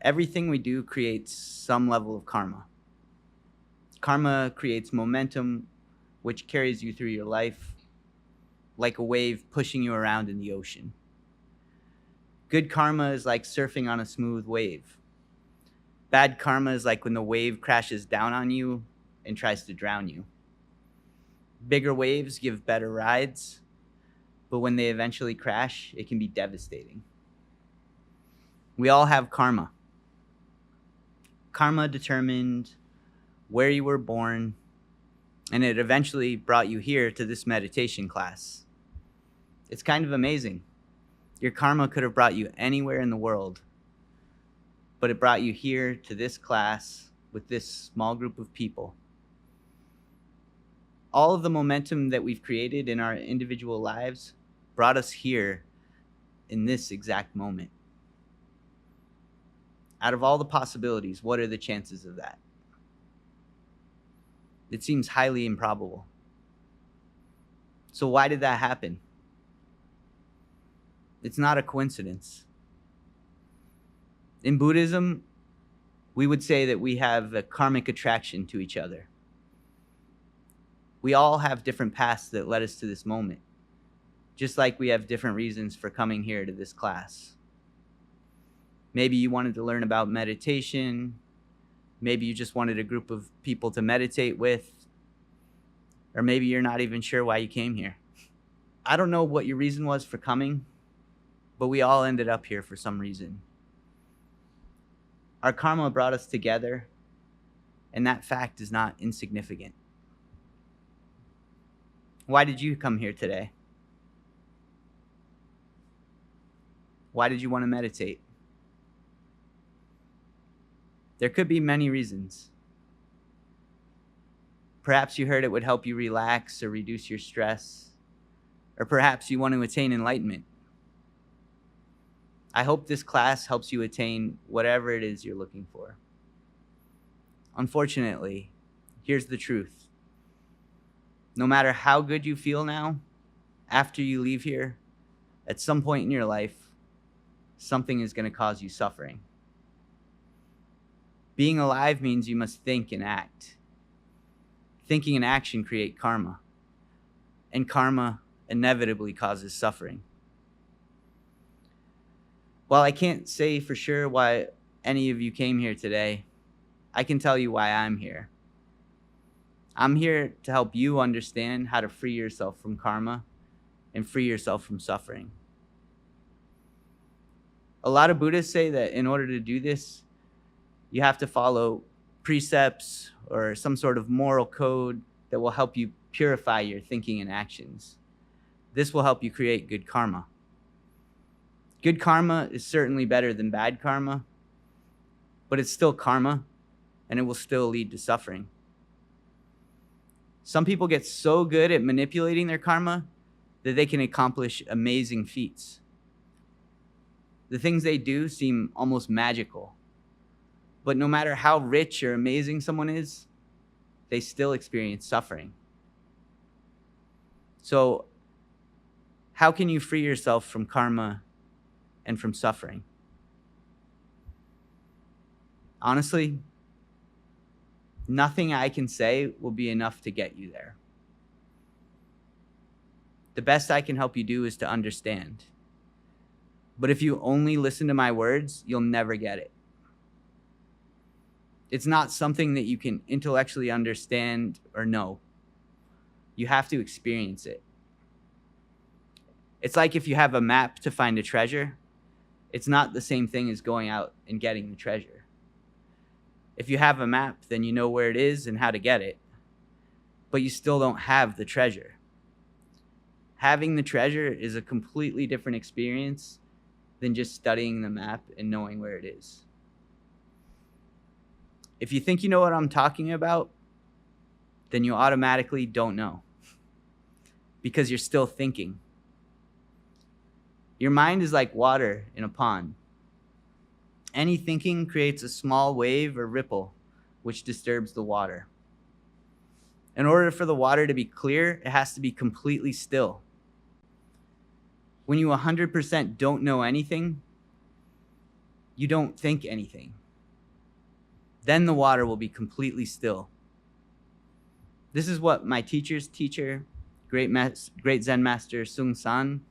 Everything we do creates some level of karma. Karma creates momentum, which carries you through your life like a wave pushing you around in the ocean. Good karma is like surfing on a smooth wave. Bad karma is like when the wave crashes down on you and tries to drown you. Bigger waves give better rides, but when they eventually crash, it can be devastating. We all have karma. Karma determined where you were born, and it eventually brought you here to this meditation class. It's kind of amazing. Your karma could have brought you anywhere in the world, but it brought you here to this class with this small group of people. All of the momentum that we've created in our individual lives brought us here in this exact moment. Out of all the possibilities, what are the chances of that? It seems highly improbable. So why did that happen? It's not a coincidence. In Buddhism, we would say that we have a karmic attraction to each other. We all have different paths that led us to this moment, just like we have different reasons for coming here to this class. Maybe you wanted to learn about meditation. Maybe you just wanted a group of people to meditate with. Or maybe you're not even sure why you came here. I don't know what your reason was for coming, but we all ended up here for some reason. Our karma brought us together, and that fact is not insignificant. Why did you come here today? Why did you want to meditate? There could be many reasons. Perhaps you heard it would help you relax or reduce your stress, or perhaps you want to attain enlightenment. I hope this class helps you attain whatever it is you're looking for. Unfortunately, here's the truth. No matter how good you feel now, after you leave here, at some point in your life, something is going to cause you suffering. Being alive means you must think and act. Thinking and action create karma, and karma inevitably causes suffering. While I can't say for sure why any of you came here today, I can tell you why I'm here. I'm here to help you understand how to free yourself from karma and free yourself from suffering. A lot of Buddhists say that in order to do this, you have to follow precepts or some sort of moral code that will help you purify your thinking and actions. This will help you create good karma. Good karma is certainly better than bad karma, but it's still karma, and it will still lead to suffering. Some people get so good at manipulating their karma that they can accomplish amazing feats. The things they do seem almost magical, but no matter how rich or amazing someone is, they still experience suffering. So, how can you free yourself from karma and from suffering? Honestly, nothing I can say will be enough to get you there. The best I can help you do is to understand. But if you only listen to my words, you'll never get it. It's not something that you can intellectually understand or know. You have to experience it. It's like if you have a map to find a treasure, it's not the same thing as going out and getting the treasure. If you have a map, then you know where it is and how to get it, but you still don't have the treasure. Having the treasure is a completely different experience than just studying the map and knowing where it is. If you think you know what I'm talking about, then you automatically don't know, because you're still thinking. Your mind is like water in a pond. Any thinking creates a small wave or ripple, which disturbs the water. In order for the water to be clear, it has to be completely still. When you 100% don't know anything, you don't think anything. Then the water will be completely still. This is what my teacher's teacher, great Zen Master Seung San,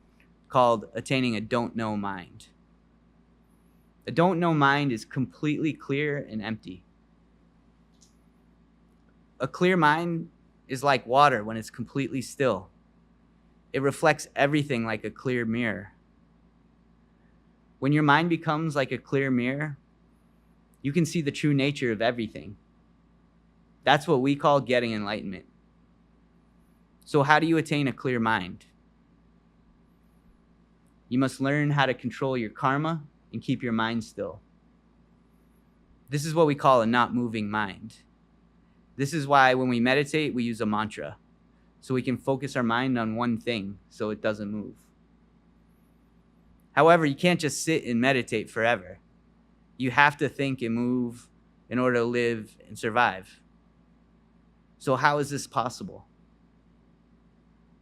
called attaining a don't know mind. A don't know mind is completely clear and empty. A clear mind is like water when it's completely still. It reflects everything like a clear mirror. When your mind becomes like a clear mirror, you can see the true nature of everything. That's what we call getting enlightenment. So how do you attain a clear mind? You must learn how to control your karma and keep your mind still. This is what we call a not moving mind. This is why when we meditate, we use a mantra, so we can focus our mind on one thing so it doesn't move. However, you can't just sit and meditate forever. You have to think and move in order to live and survive. So how is this possible?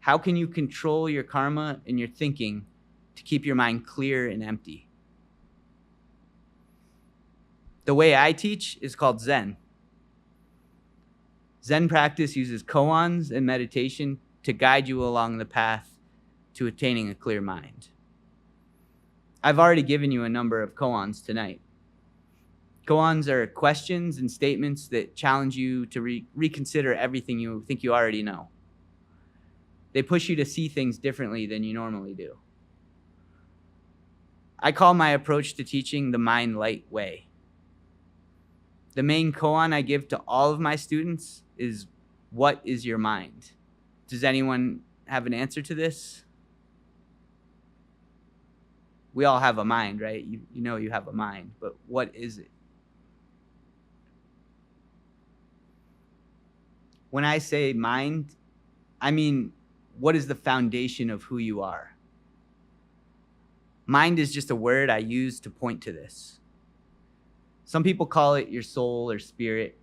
How can you control your karma and your thinking to keep your mind clear and empty? The way I teach is called Zen. Zen practice uses koans and meditation to guide you along the path to attaining a clear mind. I've already given you a number of koans tonight. Koans are questions and statements that challenge you to reconsider everything you think you already know. They push you to see things differently than you normally do. I call my approach to teaching the mind light way. The main koan I give to all of my students is, what is your mind? Does anyone have an answer to this? We all have a mind, right? You know you have a mind, but what is it? When I say mind, I mean, what is the foundation of who you are? Mind is just a word I use to point to this. Some people call it your soul or spirit.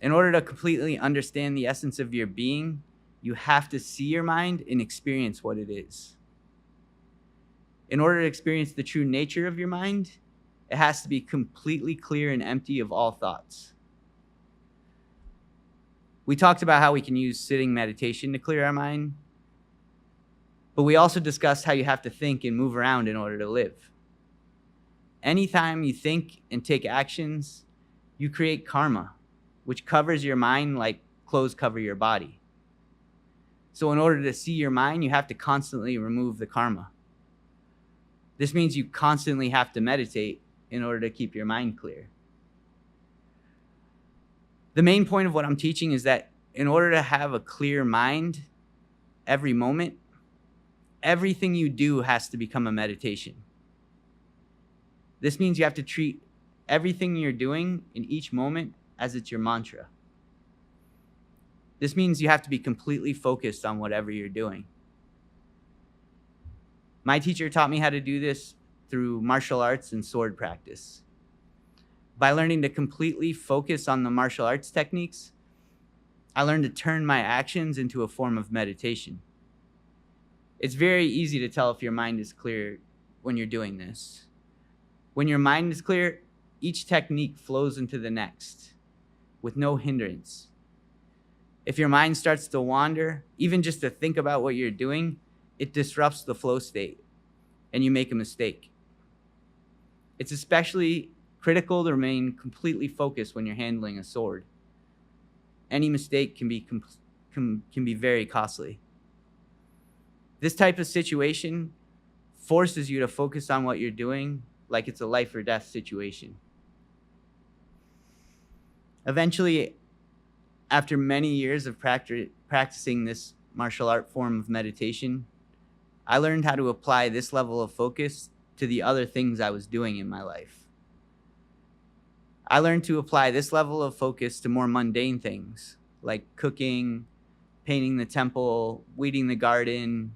In order to completely understand the essence of your being, you have to see your mind and experience what it is. In order to experience the true nature of your mind, it has to be completely clear and empty of all thoughts. We talked about how we can use sitting meditation to clear our mind, but we also discussed how you have to think and move around in order to live. Anytime you think and take actions, you create karma, which covers your mind like clothes cover your body. So in order to see your mind, you have to constantly remove the karma. This means you constantly have to meditate in order to keep your mind clear. The main point of what I'm teaching is that in order to have a clear mind every moment, everything you do has to become a meditation. This means you have to treat everything you're doing in each moment as it's your mantra. This means you have to be completely focused on whatever you're doing. My teacher taught me how to do this through martial arts and sword practice. By learning to completely focus on the martial arts techniques, I learned to turn my actions into a form of meditation. It's very easy to tell if your mind is clear when you're doing this. When your mind is clear, each technique flows into the next with no hindrance. If your mind starts to wander, even just to think about what you're doing, it disrupts the flow state and you make a mistake. It's especially critical to remain completely focused when you're handling a sword. Any mistake can be very costly. This type of situation forces you to focus on what you're doing like it's a life or death situation. Eventually, after many years of practicing this martial art form of meditation, I learned how to apply this level of focus to the other things I was doing in my life. I learned to apply this level of focus to more mundane things like cooking, painting the temple, weeding the garden,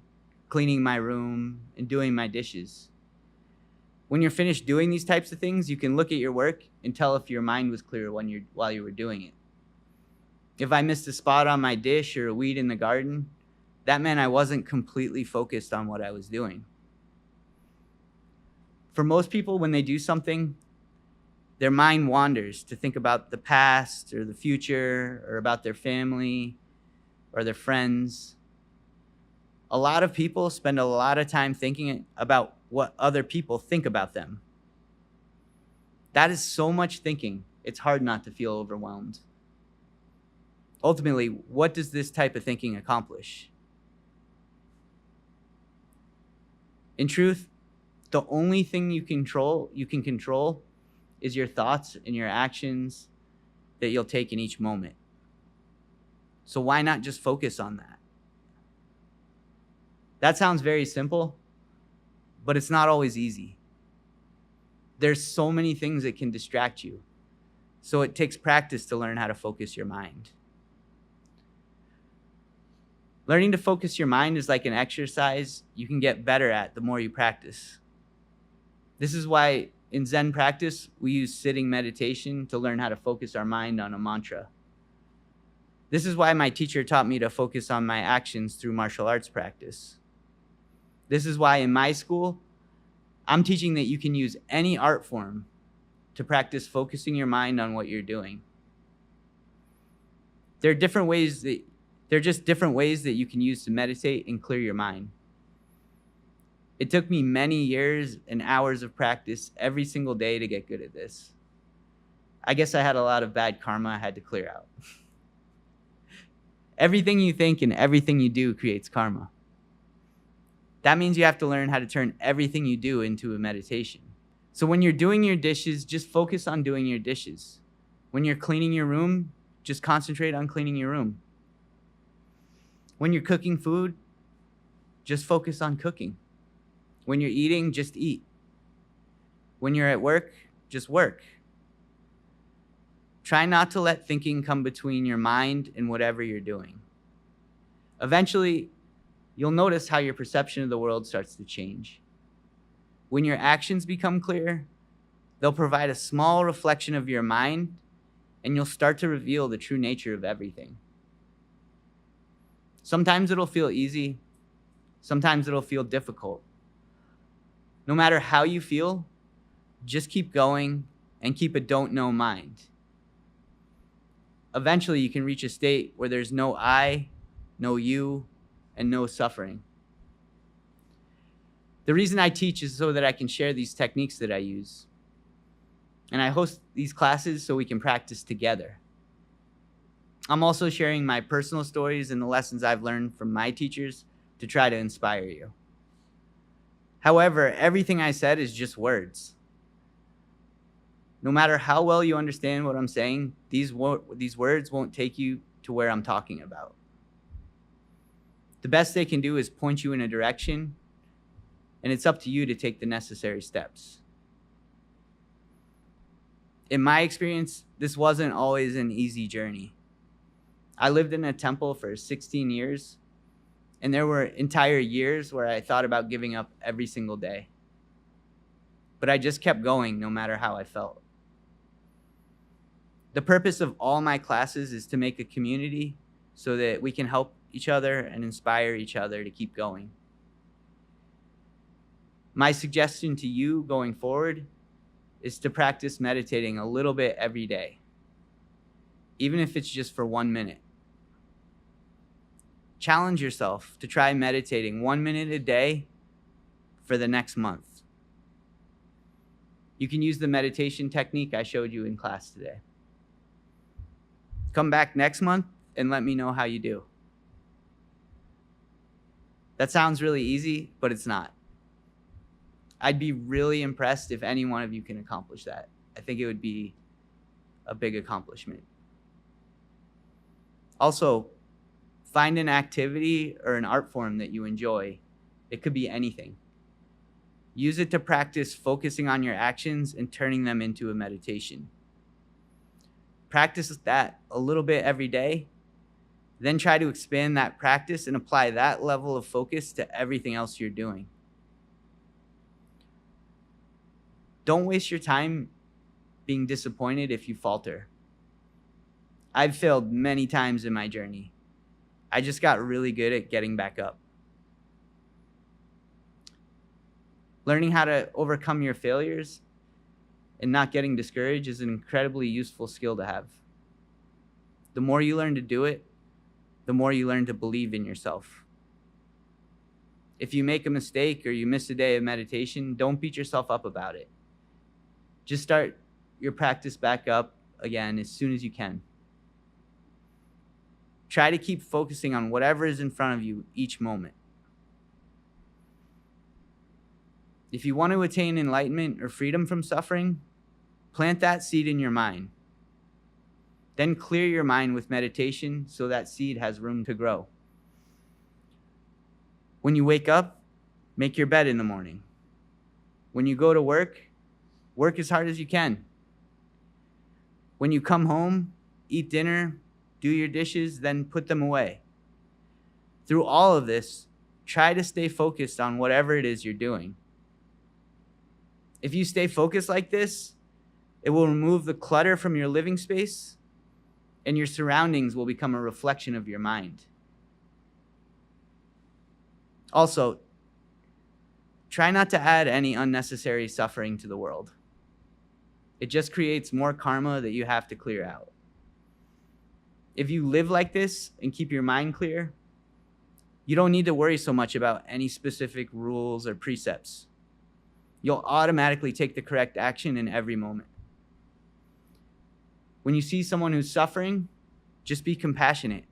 cleaning my room, and doing my dishes. When you're finished doing these types of things, you can look at your work and tell if your mind was clear while you were doing it. If I missed a spot on my dish or a weed in the garden, that meant I wasn't completely focused on what I was doing. For most people, when they do something, their mind wanders to think about the past or the future or about their family or their friends. A lot of people spend a lot of time thinking about what other people think about them. That is so much thinking, it's hard not to feel overwhelmed. Ultimately, what does this type of thinking accomplish? In truth, the only thing you can control is your thoughts and your actions that you'll take in each moment. So why not just focus on that? That sounds very simple, but it's not always easy. There's so many things that can distract you. So it takes practice to learn how to focus your mind. Learning to focus your mind is like an exercise you can get better at the more you practice. This is why in Zen practice, we use sitting meditation to learn how to focus our mind on a mantra. This is why my teacher taught me to focus on my actions through martial arts practice. This is why in my school, I'm teaching that you can use any art form to practice focusing your mind on what you're doing. There are just different ways that you can use to meditate and clear your mind. It took me many years and hours of practice every single day to get good at this. I guess I had a lot of bad karma I had to clear out. Everything you think and everything you do creates karma. That means you have to learn how to turn everything you do into a meditation. So when you're doing your dishes, just focus on doing your dishes. When you're cleaning your room, just concentrate on cleaning your room. When you're cooking food, just focus on cooking. When you're eating, just eat. When you're at work, just work. Try not to let thinking come between your mind and whatever you're doing. Eventually, you'll notice how your perception of the world starts to change. When your actions become clear, they'll provide a small reflection of your mind, and you'll start to reveal the true nature of everything. Sometimes it'll feel easy, sometimes it'll feel difficult. No matter how you feel, just keep going and keep a don't know mind. Eventually, you can reach a state where there's no I, no you, and no suffering. The reason I teach is so that I can share these techniques that I use. And I host these classes so we can practice together. I'm also sharing my personal stories and the lessons I've learned from my teachers to try to inspire you. However, everything I said is just words. No matter how well you understand what I'm saying, these words won't take you to where I'm talking about. The best they can do is point you in a direction, and it's up to you to take the necessary steps. In my experience, this wasn't always an easy journey. I lived in a temple for 16 years, and there were entire years where I thought about giving up every single day. But I just kept going no matter how I felt. The purpose of all my classes is to make a community so that we can help each other and inspire each other to keep going. My suggestion to you going forward is to practice meditating a little bit every day, even if it's just for 1 minute. Challenge yourself to try meditating 1 minute a day for the next month. You can use the meditation technique I showed you in class today. Come back next month and let me know how you do. That sounds really easy, but it's not. I'd be really impressed if any one of you can accomplish that. I think it would be a big accomplishment. Also, find an activity or an art form that you enjoy. It could be anything. Use it to practice focusing on your actions and turning them into a meditation. Practice that a little bit every day, then try to expand that practice and apply that level of focus to everything else you're doing. Don't waste your time being disappointed if you falter. I've failed many times in my journey. I just got really good at getting back up. Learning how to overcome your failures and not getting discouraged is an incredibly useful skill to have. The more you learn to do it, the more you learn to believe in yourself. If you make a mistake or you miss a day of meditation, don't beat yourself up about it. Just start your practice back up again as soon as you can. Try to keep focusing on whatever is in front of you each moment. If you want to attain enlightenment or freedom from suffering, plant that seed in your mind. Then clear your mind with meditation so that seed has room to grow. When you wake up, make your bed in the morning. When you go to work, work as hard as you can. When you come home, eat dinner, do your dishes, then put them away. Through all of this, try to stay focused on whatever it is you're doing. If you stay focused like this, it will remove the clutter from your living space, and your surroundings will become a reflection of your mind. Also, try not to add any unnecessary suffering to the world. It just creates more karma that you have to clear out. If you live like this and keep your mind clear, you don't need to worry so much about any specific rules or precepts. You'll automatically take the correct action in every moment. When you see someone who's suffering, just be compassionate.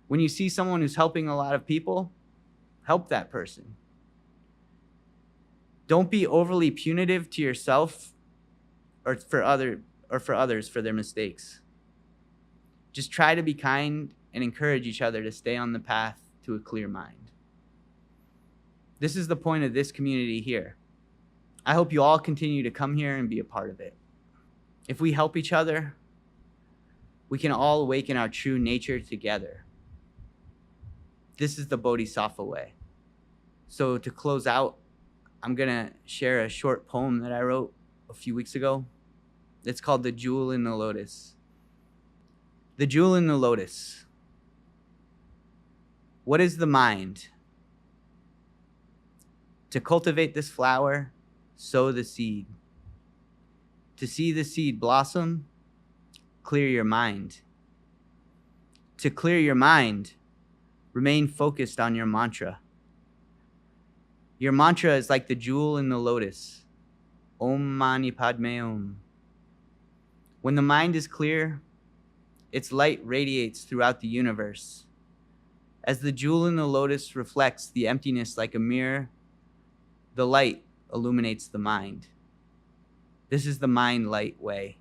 When you see someone who's helping a lot of people, help that person. Don't be overly punitive to yourself or for others for their mistakes. Just try to be kind and encourage each other to stay on the path to a clear mind. This is the point of this community here. I hope you all continue to come here and be a part of it. If we help each other, we can all awaken our true nature together. This is the Bodhisattva way. So to close out, I'm going to share a short poem that I wrote a few weeks ago. It's called The Jewel in the Lotus. The jewel in the lotus. What is the mind? To cultivate this flower, sow the seed. To see the seed blossom, clear your mind. To clear your mind, remain focused on your mantra. Your mantra is like the jewel in the lotus. Om Mani Padme Hum. When the mind is clear, its light radiates throughout the universe. As the jewel in the lotus reflects the emptiness like a mirror, the light illuminates the mind. This is the mind light way.